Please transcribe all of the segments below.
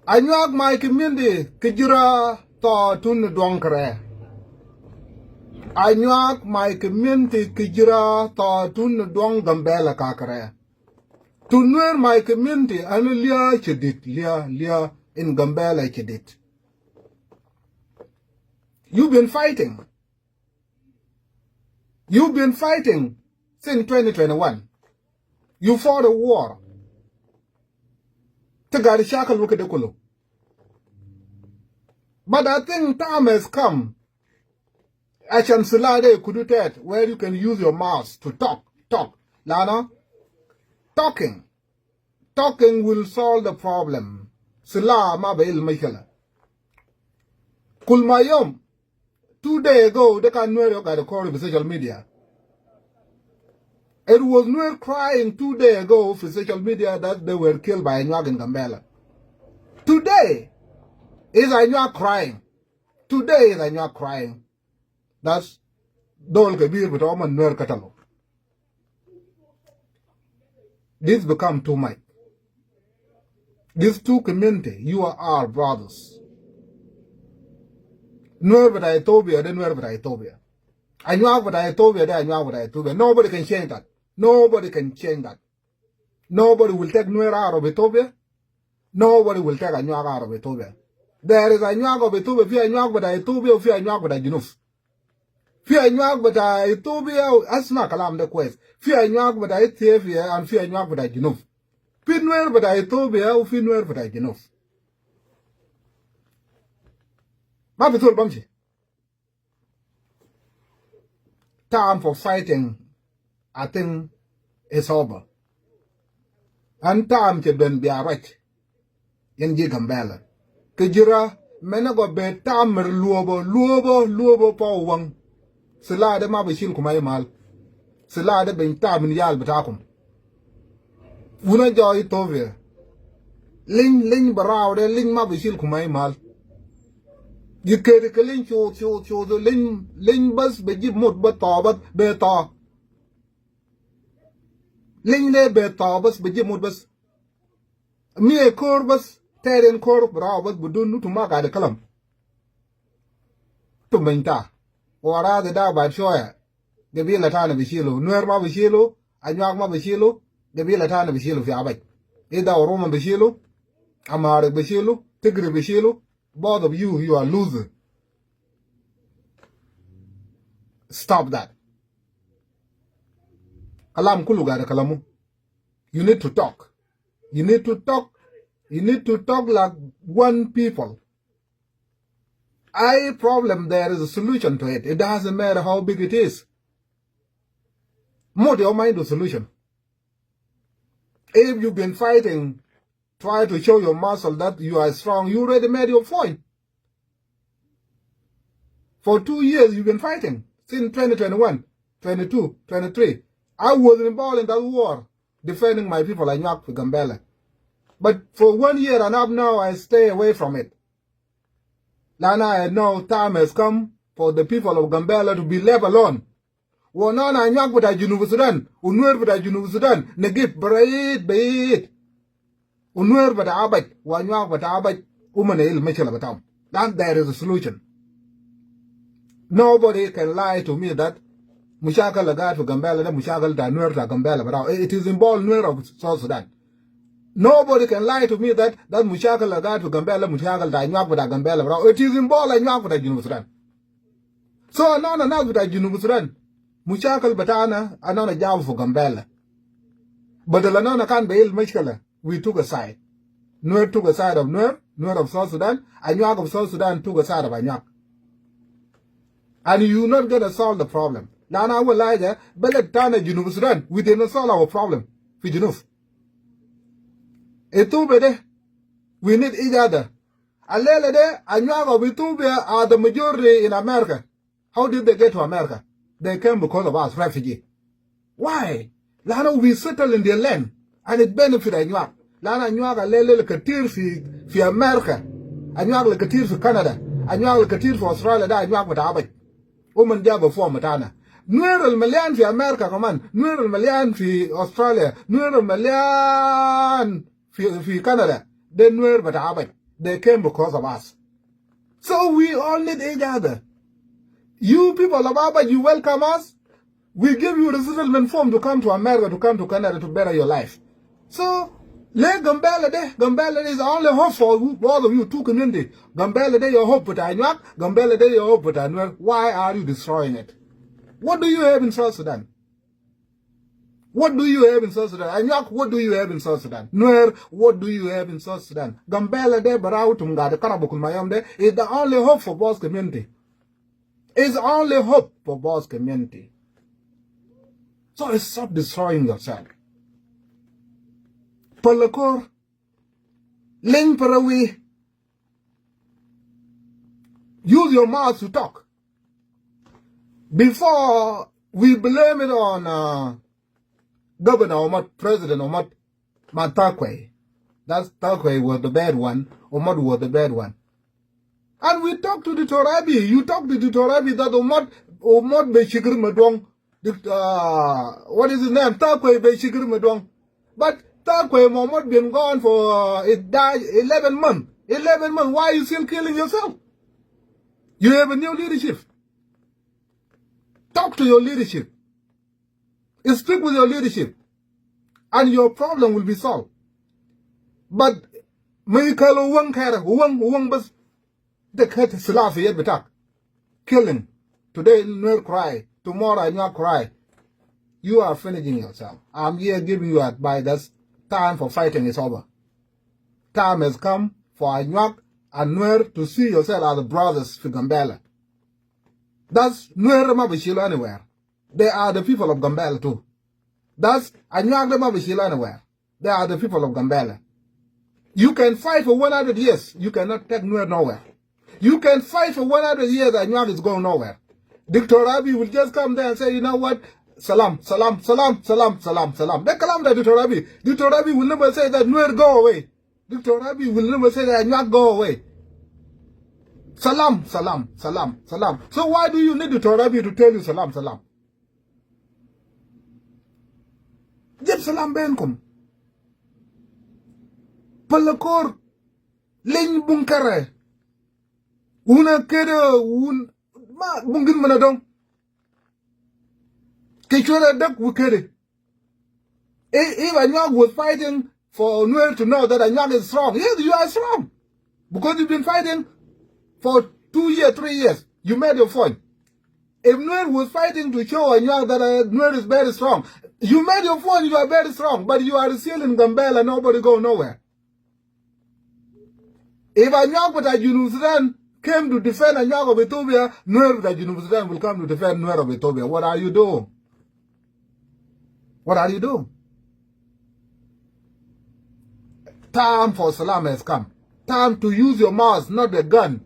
Anyuak my community kijira to tun donkre. Anyuak my community kijira to tun dong gambella kakre. To Nuer my community and lia chedit lia in gambella chedit. You've been fighting. You've been fighting since 2021. You fought a war. Tagari shakal wukadekulu. But I think time has come. I can selide could do that where you can use your mouth to talk. Lana, talking will solve the problem. Sila mabail Michaela. Kulmayom. 2 days ago, they can Nuer got a call for social media. It was Nuer crying 2 days ago for social media that they were killed by Anyuak in Gambella. Today is Anyuak crying. Today is Anyuak crying. That's Dol Kabir with Oman Nuer Katalo. This become too much. These two communities, you are our brothers. Nuer with Ethiopia, then Nuer with Ethiopia. Anyuak with Ethiopia, then Anyuak with Ethiopia. Nobody can change that. Nobody can change that. Nobody will take Nuer out of Ethiopia. Nobody will take Anyuak out of Ethiopia. There is Anyuak of Ethiopia, fear Anyuak with Ethiopia, fear Anyuak with Junuf. Fear Anyuak with Ethiopia, that's not Kalam the quest. Fear Anyuak with Ethiopia and fear Anyuak with Junuf. Fear Nuer with Ethiopia, fear Nuer with Junuf. Mabitul Bamsi. Time for fighting, I think, is over. And time to be a right. In Gambella. Kijira, menago be tamer luobo po wang. Sila de mabishil kumay mal. Sila de ben tamin yal batakum. Una joy tovia. Ling barao de ling mabishil kumay mal. You can't ling cho the ling bus be give mut but be ta. Ling de be ta bus be give mut bus. Me a core bus, Terran core bravo bus budun to mark at the column. To mainta. Or rather da by shoya. The be latana bishilo, Nuer ma bishilo, Anyuak ma bishilo, the be latana bishilo fiabai. Either Roman bishilo, Amara bishilo, Tigri bishilo. Both of you are losers. Stop that. Kalam kuluga kalamu. You need to talk. You need to talk. You need to talk like one people. Problem there is a solution to it. It doesn't matter how big it is. More your mind the solution. If you've been fighting, try to show your muscle that you are strong. You already made your point. For 2 years, you've been fighting. Since 2021, 22, 23. I was involved in that war, defending my people like Anyuak for Gambella. But for 1 year and up now, I stay away from it. Lana, I know time has come for the people of Gambella to be left alone. Wanana Anyuak with Junub Sudan, Nuer with Junub Sudan, negip, bait. Nuer but Abat, Anyuak but Abat, Umanil Mitchell Batam. That there is a solution. Nobody can lie to me that Mushakal Lagat for Gambella, Mushakal da Nuer to Gambella, but it is involved Nuer of South Sudan. Nobody can lie to me that Mushakal Lagat for Gambella, Mushakal da Anyuak with Gambella, but it is involved Anyuak with Junub Sudan. So anon enough with Junub Sudan. Mushakal Batana, anon a job for Gambella. But the Lanona can't be ill Mishkala. We took a side. Nuer took a side of Nuer of South Sudan, Anyuak of South Sudan took a side of Anyuak. And you're not going to solve the problem. Now I will lie there, but let Tana Junub Sudan, we did not solve our problem. For Junub. Ethiopia, we need each other. Alele de, Anyuak of Ethiopia are the majority in America. How did they get to America? They came because of us, refugee. Why? Lana, we settle in their land, and it benefit Anyuak. Lana Anyuak alele katir fi America. Anyuak le katir fi Canada. Anyuak le katir fi Australia da Anyuak with Abai. Woman job before Matana. Nuer al-Malian fi America kaman. Nuer al-Malian fi Australia. Nuer al-Malian fi Canada. Then Nuer but Abai. They came because of us. So we all need each other. You people of Aba, you welcome us. We give you the settlement form to come to America, to come to Canada, to better your life. So, let Gambella there. Gambella is the only hope for all of you, two communities. Gambella there, your hope with Anywa. Gambella there, your hope with Nuer. Why are you destroying it? What do you have in South Sudan? What do you have in South Sudan? Anywa, what do you have in South Sudan? Nuer, what do you have in South Sudan? Gambella there, Barautumga, the Karabukul Mayam there, is the only hope for both community. It's the only hope for both community. So stop destroying yourself. Palakor, Ling Parawi, use your mouth to talk. Before we blame it on Governor or President or Matakwe. That's Takwe was the bad one, or was the bad one. And we talked to the Torabi. You talked to the Torabi that Omot Beshikir Madong. What is his name? Takwe Beshikir Madong. But Takwe Mohammed been gone for it died 11 months. 11 months. Why are you still killing yourself? You have a new leadership. Talk to your leadership. Speak with your leadership. And your problem will be solved. But Michael Uwang Kara, Uwang Bas, the cat Salafi yet betak. Killing. Today Nuer cry. Tomorrow Anywa cry. You are finishing yourself. I'm here giving you advice. That's time for fighting is over. Time has come for Anywa and Nuer to see yourself as brothers for Gambella. That's Nuer Mabishilo anywhere. They are the people of Gambella too. That's Anywa Mabishilo anywhere. They are the people of Gambella. You can fight for 100 years. You cannot take Nuer nowhere. You can fight for 100 years and Anywa is going nowhere. Dr. Abiy will just come there and say, you know what? Salam, salam, salam, salam, salam, salam. They kalam that Dr. Abiy. Dr. Abiy will never say that Nuer go away. Dr. Abiy will never say that Anywa go away. Salam, salam, salam, salam. So why do you need Dr. Abiy to tell you salam, salam? Jeb salam benkum. Palakor. Ling bunkare. Una kere un. Ma bungin manadong. Kichwara dak wukere. If Anywa was fighting for Nuer to know that Anywa is strong, yes, you are strong. Because you've been fighting for 2 years, 3 years. You made your point. If Nuer was fighting to show Anywa that Nuer is very strong, you made your point, you are very strong, but you are still in Gambella, nobody go nowhere. If Anywa with a Sudan came to defend Anywa of Ethiopia, Nuer that Sudan will come to defend Nuer of Ethiopia. What are you doing? What are you doing? Time for salam has come. Time to use your mouth, not the gun.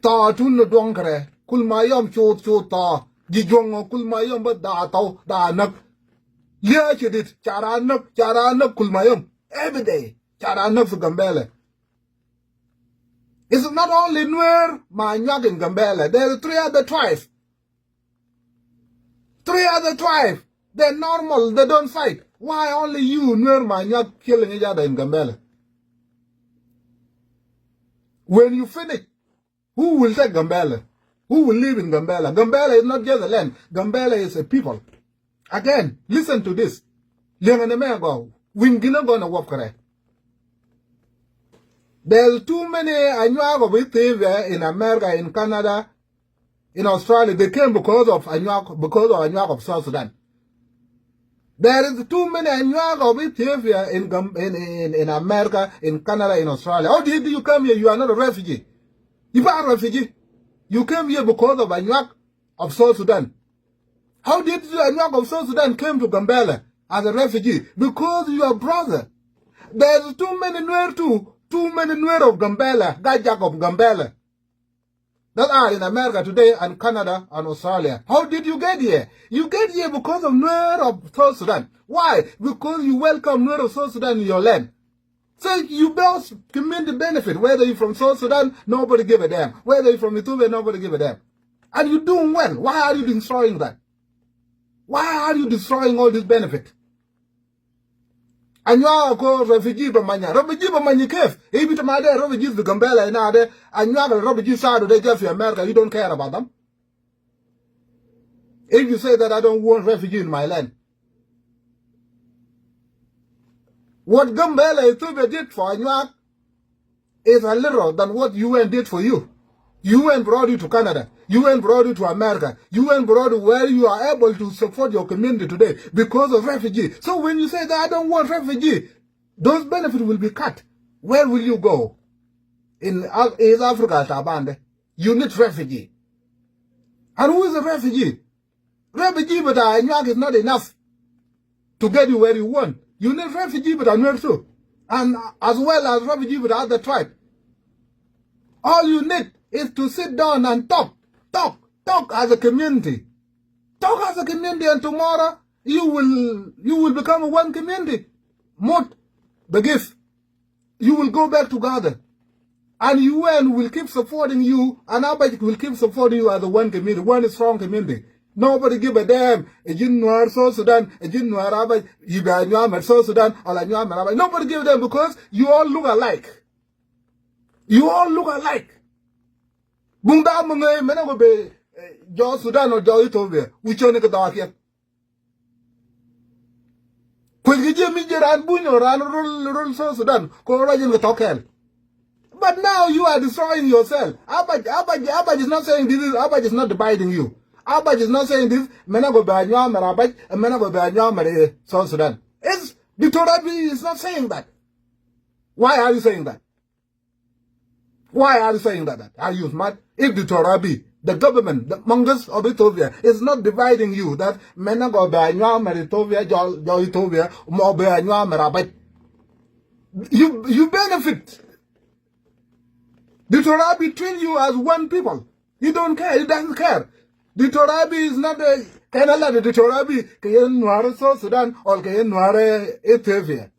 Ta tun no donkre, kul mayom chot ta, jijongo kul mayom ba da tau da nak. Liya chedit, chara nak kul mayom. Every day, chara nak for Gambella. It's not only Nuer, Anywa and Gambella. There are 3 other tribes. 3 other tribes. They're normal. They don't fight. Why only you, Nuer, Anywa, killing each other in Gambella? When you finish, who will take Gambella? Who will live in Gambella? Gambella is not just a land. Gambella is a people. Again, listen to this. There's too many Anywa of Ethiopia in America, in Canada, in Australia. They came because of Anywa of South Sudan. There is too many Anywa of Ethiopia in America, in Canada, in Australia. How did you come here? You are not a refugee. You are a refugee. You came here because of Anywa of South Sudan. How did the Anywa of South Sudan came to Gambella as a refugee? Because you are brother. There's too many Nuer too. Too many Nuer of Gambella, Gajak of Gambella, that are in America today and Canada and Australia. How did you get here? You get here because of Nuer of South Sudan. Why? Because you welcome Nuer of South Sudan in your land. So you both community benefit. Whether you're from South Sudan, nobody give a damn. Whether you're from Ethiopia, nobody give a damn. And you're doing well. Why are you destroying that? Why are you destroying all this benefit? Anywa ko refugee ba manya. Refugee ba manya kef. If it made refugees the Gambella in ade, anywa the refugee side they just America, you don't care about them. If you say that I don't want refugee in my land. What Gambella Ethiopia did for Anywa is a little than what UN did for you. UN brought you to Canada. UN brought you to America. UN brought you where you are able to support your community today because of refugee. So when you say that I don't want refugee, those benefits will be cut. Where will you go? In East Africa, Tabande, you need refugee. And who is a refugee? Refugee, but Anywa is not enough to get you where you want. You need refugee, but Nuer too. And as well as refugee with other tribe. All you need is to sit down and talk as a community. Talk as a community, and tomorrow you will become one community. Mot the gift. You will go back together. And UN will keep supporting you, and Abaj will keep supporting you as a one community, one strong community. Nobody give a damn. A Nuer South Sudan, a Nuer Abaj, you got Nuer South Sudan, or a Nuer Abaj. Nobody give them because you all look alike. You all look alike. Bunda mungai mena go be jo Sudan or jo Ethiopia. Which one ka here? Kwegi mi jeran bunyo ran rule South Sudan. Ko rajin ka tokel. But now you are destroying yourself. Abaj is not saying this. Abaj is not dividing you. Abaj is not saying this. Mena go be Anywa Abaj and mena go be Anywa South Sudan. It's the Torah is not saying that. Why are you saying that? Why are you saying that? Are you smart? If the Torah be, the government, the mongoose of Ethiopia, is not dividing you, that mena go be Anywa Ethiopia, jo Ethiopia, mo be Anywa Abaj. You benefit. The Torah treat you as one people. You don't care. He doesn't care. The Torah is not a Canada. The Torah be Kayen Nuer South Sudan or Kayen Nuer Ethiopia.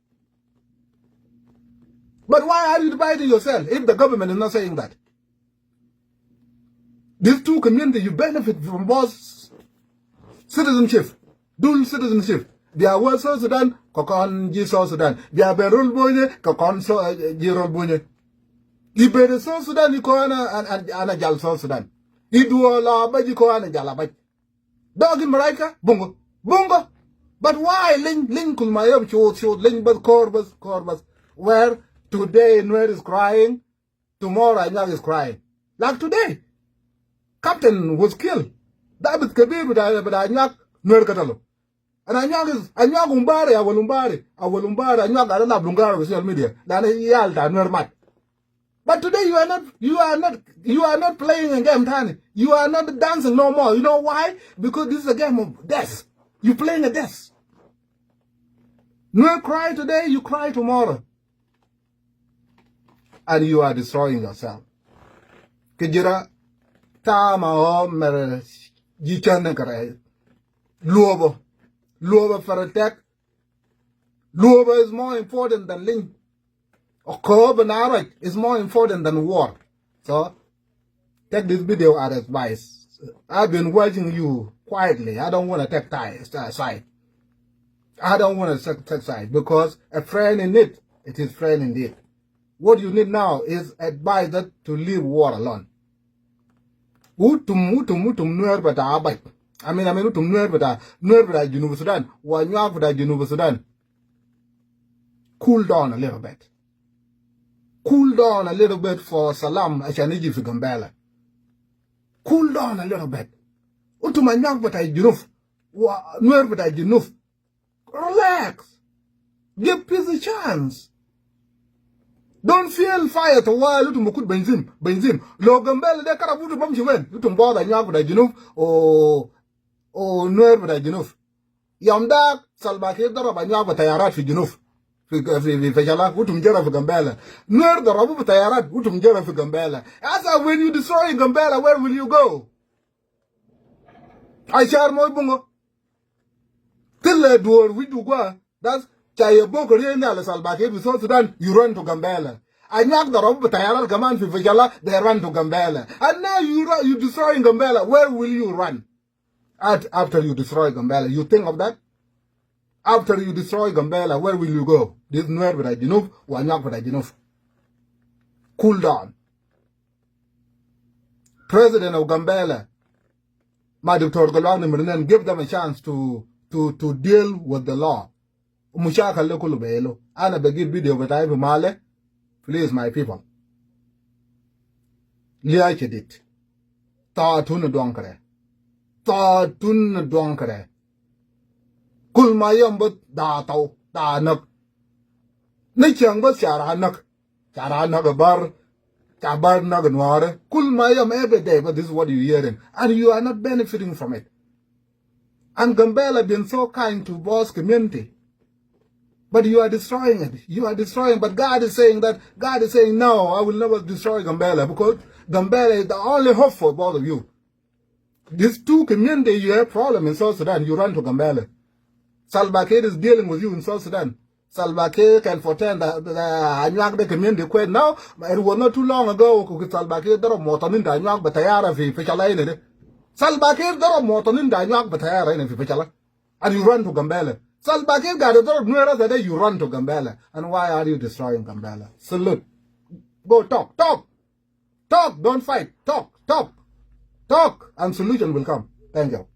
But why are you dividing yourself if the government is not saying that? These two communities, you benefit from both citizenship, dual citizenship. They are West South Sudan, Kokon G South Sudan. They are Berul Bunye, Kokon G Rol Bunye. You better South Sudan, you call an Jal South Sudan. You do a law, but you call an Jalabaj. Dog in Marika, Bungo, Bungo. But why link my up show link but Corbus, where today Nuer is crying, tomorrow Anywa is crying. Like today, Captain was killed. David Kabir, but Anywa Nuer Katalo. And Anywa Umbari, Anywa Garana Bungar with social media. Then Yalta, Nuer Mat. But today you are not playing a game, Tani. You are not dancing no more. You know why? Because this is a game of death. You're playing a death. Nuer cry today, you cry tomorrow. And you are destroying yourself. Kijira tama o mere jichane kare. Luobo for attack. Luobo is more important than Ling. Okob and Arak is more important than war. So, take this video as advice. I've been watching you quietly. I don't want to take side. I don't want to take side because a friend in it is friend indeed. What you need now is advice that to leave war alone. Utum Nuer bata Abaj. I mean utum Nuer bata Junub Sudan. Wanywa bata Junub Sudan. Cool down a little bit. Cool down a little bit for Salam Ashaniji for Gambella. Cool down a little bit. Utumanyak but I Junuf. Nuer but I Junuf. Relax. Give peace a chance. Don't feel fire to while you mukut benzim. Lo Gambella de karabutu bam chiwen. Utum bother Nyak but I Junuf or Nuer but I Junuf. Yamdak Salbakir Darab Nyak but I Arat for Junuf. Fejala, utum jera for Gambella. Nuer the Rabu Tayarat, utum jera for Gambella. As when you destroy Gambella, where will you go? I share my bungo. Till the door we do go. That's Chayaboko Rienda, Salbaki, with South Sudan, you run to Gambella. I knock the Rabu Tayarat command for Fejala, they run to Gambella. And now you destroy Gambella, where will you run? After you destroy Gambella, you think of that? After you destroy Gambella, where will you go? This Nuer with Ajinuf, Wanyak with Ajinuf. Cool down. President of Gambella, Dr. Galwani, give them a chance to deal with the law. Mushaka lokulu belo. Ana begin video but I male. Please, my people. Liake dit. Ta tun donkere. Ta tun donkere. Kul mayam but da tau da nak. Nichang but chara nak. Chara nak bar. Chabar nak Nuer. Kul mayam every day, but this is what you're hearing. And you are not benefiting from it. And Gambella been so kind to Boss community. But you are destroying it. You are destroying. But God is saying no, I will never destroy Gambella because Gambella is the only hope for both of you. These two communities, you have problem in South Sudan, you run to Gambella. Salva Kiir is dealing with you in South Sudan. Salva Kiir can pretend that the community quit now. It was not too long ago. Salva Kiir daro motanin da Anyuak batayara fi fichala ine. Salva Kiir daro motanin da Anyuak batayara ine fi fichala. And you run to Gambella. Salva Kiir got a door Nuer that day you run to Gambella. And why are you destroying Gambella? Salute. Go talk. Talk. Don't fight. Talk. And solution will come. Thank you.